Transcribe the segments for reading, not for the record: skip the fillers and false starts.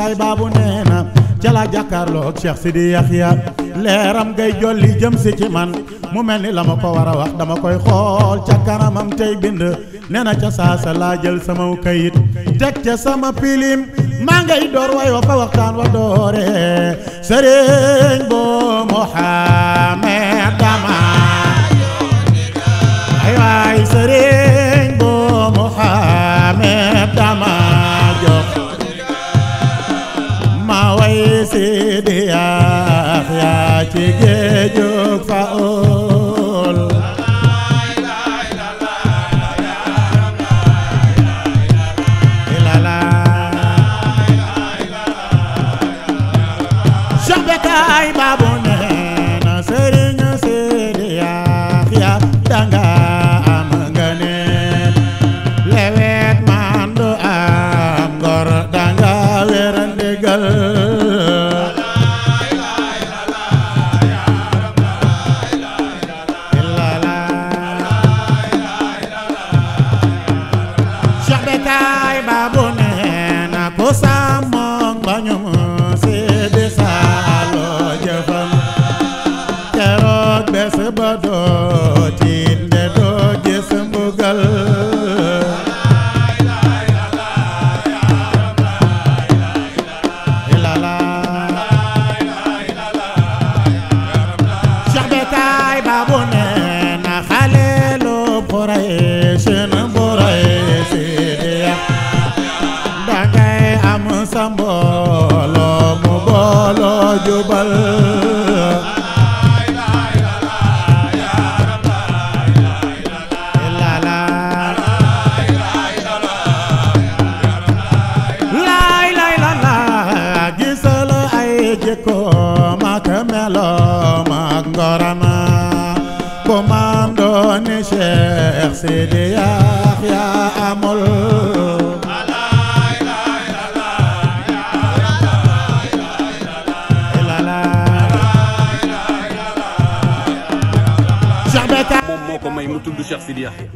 Bekkaay Baabu nee na ca la jàkkaarloog Cheikh Sidi Yaxya leeram ngay jolli jëm si ci man mu mel ni la ma ko war a wax dama koy xool ca kanamam tey bind nee na ca saasa laa jël sama kayit teg ca sama pilim maa ngay door way wa fa waxtaan wa doore sëriñ bo Muhammad dama ay waay sëriñ bo Muhammad dama jox ma way Sidi Yaxya ci géejug fa ol Cheikh Bekkaay Baabu nee na sëriñ Sidi Yaxya danga am ngëneel lewet mandu am ngor danga wér ndigal Cheikh Bekkaay Baabu nee na ku sàmmoon bañum Sidi Saalo jëfam keroog bés ba doo tiit nde doo gis mbugal Cheikh Bekkaay Baabu nee na xaleelu Quraysh bu rey Sidi dangay am sa mbooloo mu booloo jubal gisal ay jikkoom ak meloom ak ngoram bu man dooni Cheikh Sidi Yaxya amul moom moo ko may mu tudd Cheikh Sidi Yaxya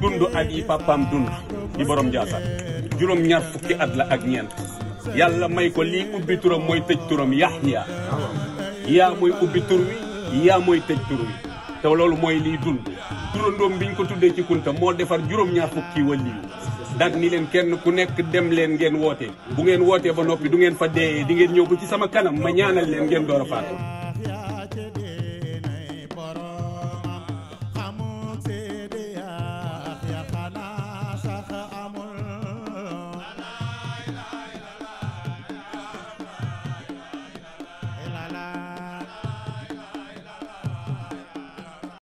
dund ak yi papaam dund di borom Njaasaan juróom-ñaar fukki at la ak ñeent yàlla may ko lii ubbi turam mooy tëj turam Yaxya yaa mooy ubbi tur wi yaa mooy tëj tur wi te loolu mooy liy dund turandoom biñ ko tuddee ci kunta moo defar juróom-ñaar fukki wàlli daat ni leen kenn ku nekk dem leen ngeen woote bu ngeen wootee ba noppi du ngeen fa dee di ngeen ñëw ba ci sama kanam ma ñaanal leen ngeen door a faatu la